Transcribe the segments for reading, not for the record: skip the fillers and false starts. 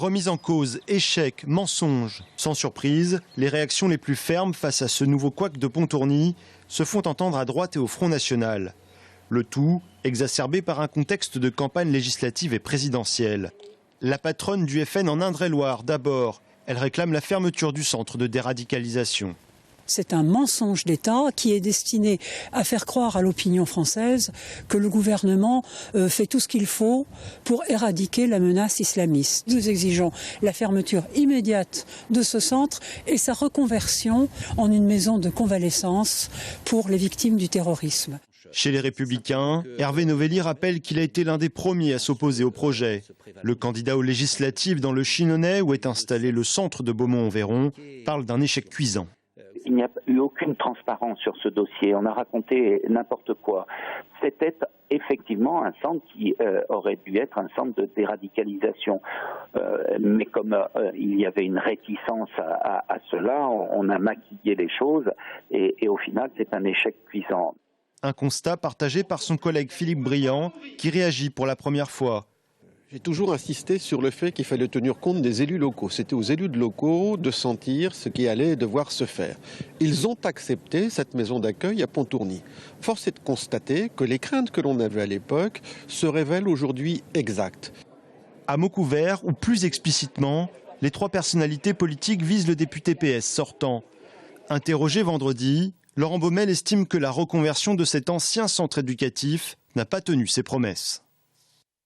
remise en cause, échec, mensonge. Sans surprise, les réactions les plus fermes face à ce nouveau couac de Pontourny se font entendre à droite et au Front National. Le tout exacerbé par un contexte de campagne législative et présidentielle. La patronne du FN en Indre-et-Loire, d'abord, elle réclame la fermeture du centre de déradicalisation. C'est un mensonge d'État qui est destiné à faire croire à l'opinion française que le gouvernement fait tout ce qu'il faut pour éradiquer la menace islamiste. Nous exigeons la fermeture immédiate de ce centre et sa reconversion en une maison de convalescence pour les victimes du terrorisme. Chez les Républicains, Hervé Novelli rappelle qu'il a été l'un des premiers à s'opposer au projet. Le candidat aux législatives dans le Chinonnais, où est installé le centre de Beaumont-en-Véron, parle d'un échec cuisant. Il n'y a eu aucune transparence sur ce dossier. On a raconté n'importe quoi. C'était effectivement un centre qui aurait dû être un centre de déradicalisation. Mais comme il y avait une réticence à cela, on a maquillé les choses et au final, c'est un échec cuisant. Un constat partagé par son collègue Philippe Briand, qui réagit pour la première fois. J'ai toujours insisté sur le fait qu'il fallait tenir compte des élus locaux. C'était aux élus locaux de sentir ce qui allait devoir se faire. Ils ont accepté cette maison d'accueil à Pontourny. Force est de constater que les craintes que l'on avait à l'époque se révèlent aujourd'hui exactes. À mots couverts, ou plus explicitement, les trois personnalités politiques visent le député PS sortant. Interrogé vendredi, Laurent Baumel estime que la reconversion de cet ancien centre éducatif n'a pas tenu ses promesses.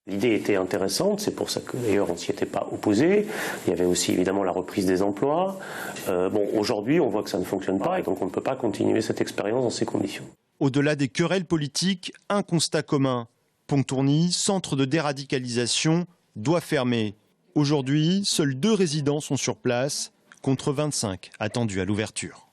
L'idée était intéressante, c'est pour ça que d'ailleurs on ne s'y était pas opposé. Il y avait aussi évidemment la reprise des emplois. Aujourd'hui, on voit que ça ne fonctionne pas et donc on ne peut pas continuer cette expérience dans ces conditions. Au-delà des querelles politiques, un constat commun. Pontourny, centre de déradicalisation, doit fermer. Aujourd'hui, seuls 2 résidents sont sur place, contre 25 attendus à l'ouverture.